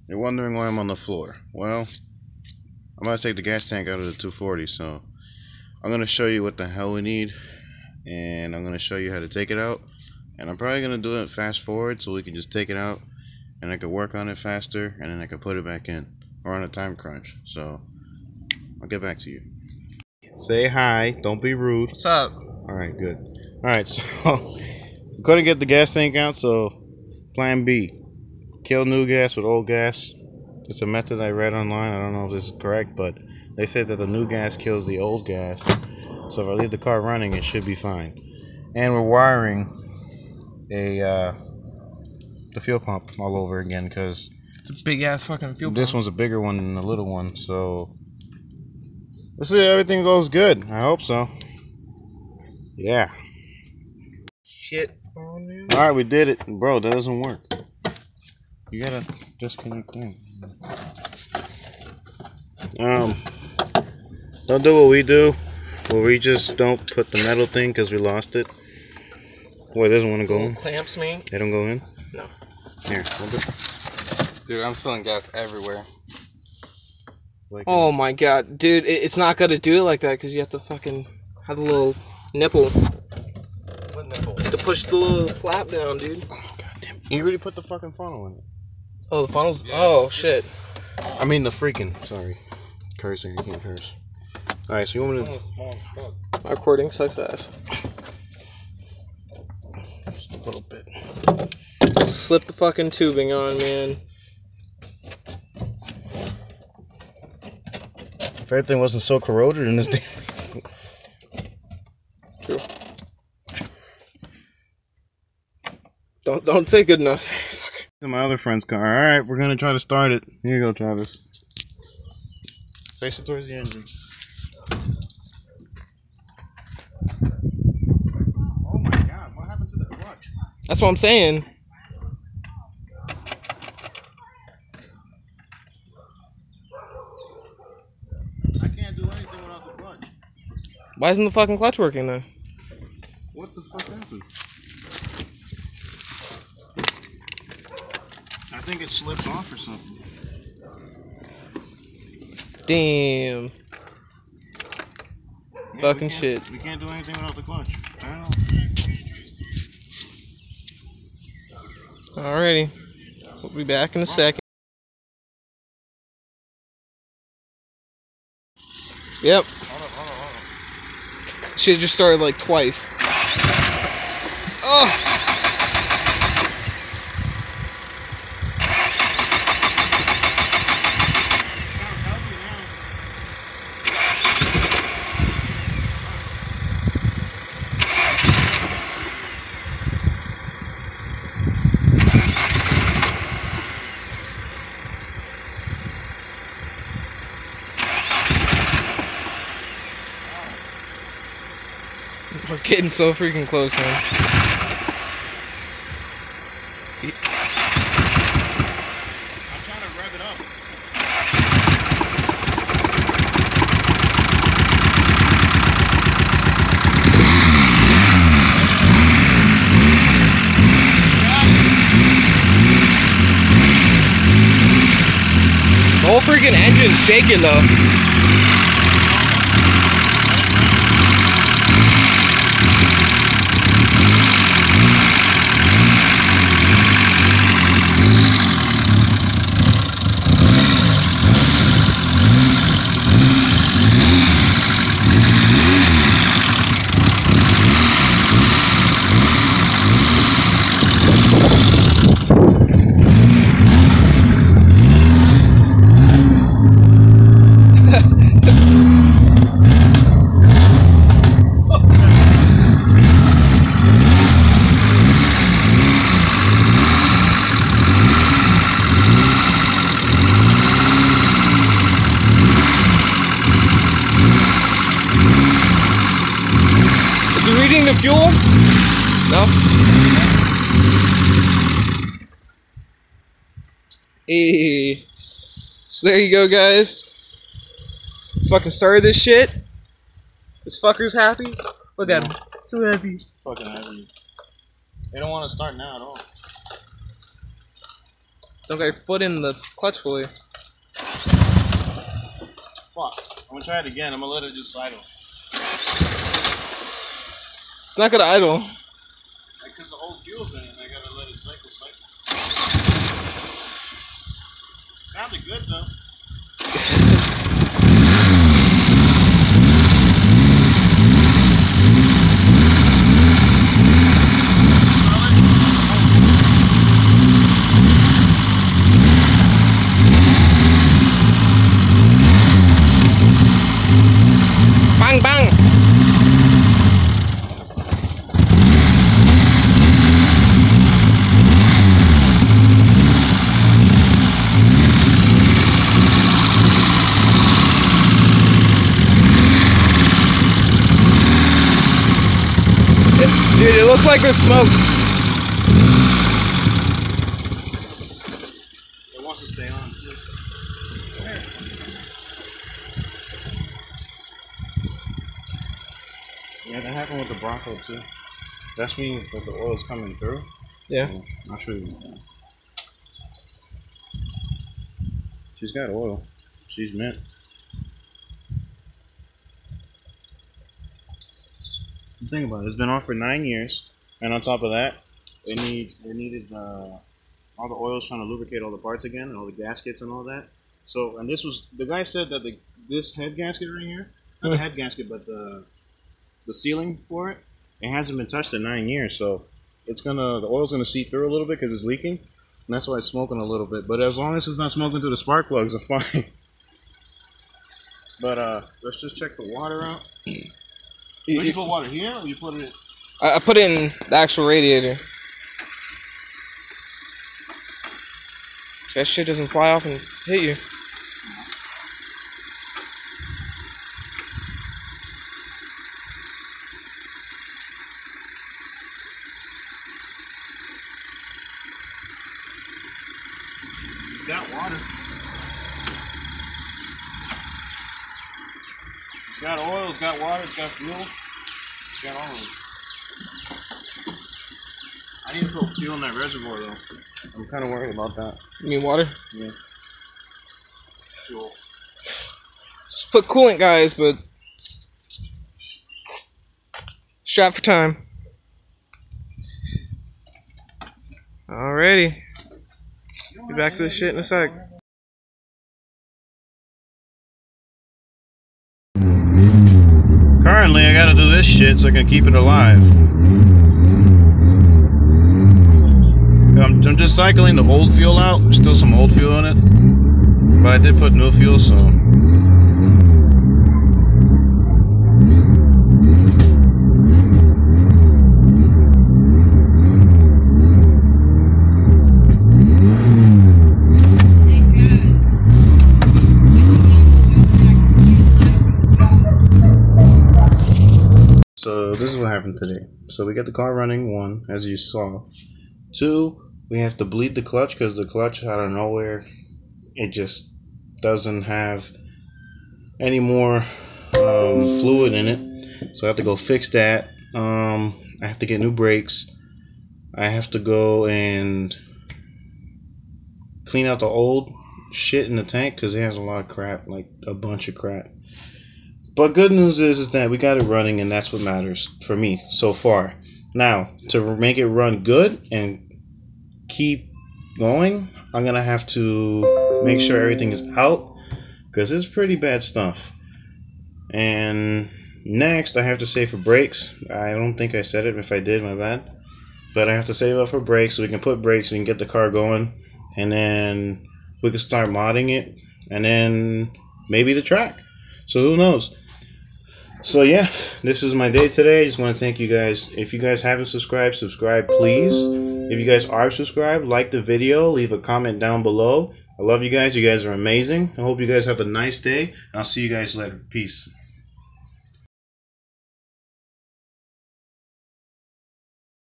You're wondering why I'm on the floor. Well, I'm going to take the gas tank out of the 240, so I'm going to show you what the hell we need, and I'm going to show you how to take it out, and I'm probably going to do it fast forward so we can just take it out, and I can work on it faster, and then I can put it back in. We're on a time crunch, so I'll get back to you. Say hi, don't be rude. What's up? Alright, good. Alright, so I'm going to get the gas tank out, so plan B. Kill new gas with old gas. It's a method I read online. I don't know if this is correct, but they said that the new gas kills the old gas. So if I leave the car running, it should be fine. And we're wiring the fuel pump all over again because it's a big ass fucking fuel pump. This one's a bigger one than the little one. So let's see if everything goes good. I hope so. Yeah. Shit. Oh, man. All right, we did it, bro. That doesn't work. You gotta disconnect them. Don't do what we do, where we just don't put the metal thing because we lost it. Boy, it doesn't want to go in. Clamps, man. They don't go in? No. Here, hold it. Dude, I'm spilling gas everywhere. Like oh my god, dude, it's not gonna do it like that because you have to fucking have the little nipple. What nipple? To push the little flap down, dude. Oh, god damn it. You already put the fucking funnel in it. Oh, the funnel's. Yes. Oh, shit. I mean, the freaking. Sorry. Cursing, I can't curse. Alright, so you want me to. My recording sucks ass. Just a little bit. Slip the fucking tubing on, man. If everything wasn't so corroded in this day. True. Don't say good enough. My other friend's car. Alright, we're gonna try to start it. Here you go, Travis. Face it towards the engine. Oh my god, what happened to the clutch? That's what I'm saying. I can't do anything without the clutch. Why isn't the fucking clutch working then? What the fuck happened? I think it slipped off or something. Damn. Yeah, fucking shit. We can't do anything without the clutch. Alrighty. We'll be back in a second. Yep. Hold on. Shit just started like twice. Oh! We're getting so freaking close, man. I'm trying to rev it up. The whole freaking engine's shaking though. Reading the fuel? No? Hey. So there you go, guys. Fucking started this shit. This fucker's happy. Look at him. So happy. Fucking happy. They don't want to start now at all. Don't get your foot in the clutch fully. Fuck. I'm gonna try it again. I'm gonna let it just idle. It's not gonna idle. Because the whole fuel's in it, I gotta let it cycle. Sounded good though. Bang bang! Dude, it looks like there's smoke. It wants to stay on too. Yeah, that happened with the Bronco too. That's mean that the oil's coming through. Yeah. I'll show you. She's got oil. She's mint. Think about it. It's been on for 9 years, and on top of that, they needed all the oils trying to lubricate all the parts again, and all the gaskets and all that. So, and this was the guy said that this head gasket right here, not the head gasket, but the sealing for it, it hasn't been touched in 9 years. So, the oil's gonna seep through a little bit because it's leaking, and that's why it's smoking a little bit. But as long as it's not smoking through the spark plugs, it's fine. But let's just check the water out. Where you put water here, or you put it in? I put it in the actual radiator. That shit doesn't fly off and hit you. It's got water. It's got oil, it's got water, it's got fuel. It's got all of it. I need to put fuel in that reservoir though. I'm kind of worried about that. You mean water? Yeah. Fuel. Just put coolant, guys, but strap for time. Alrighty. Be back to this shit in a sec. Currently, I gotta do this shit so I can keep it alive. I'm just cycling the old fuel out. There's still some old fuel in it, but I did put new fuel, so. So this is what happened today. So we got the car running, 1, as you saw. 2, we have to bleed the clutch because the clutch out of nowhere, it just doesn't have any more fluid in it. So I have to go fix that. I have to get new brakes. I have to go and clean out the old shit in the tank because it has a lot of crap, like a bunch of crap. But good news is that we got it running, and that's what matters for me so far. Now, to make it run good and keep going, I'm going to have to make sure everything is out because it's pretty bad stuff. And next, I have to save for brakes. I don't think I said it. If I did, my bad. But I have to save up for brakes so we can put brakes so we can get the car going. And then we can start modding it. And then maybe the track. So who knows? So yeah, this was my day today. I just want to thank you guys. If you guys haven't subscribed, subscribe please. If you guys are subscribed, like the video, leave a comment down below. I love you guys. You guys are amazing. I hope you guys have a nice day. I'll see you guys later. Peace.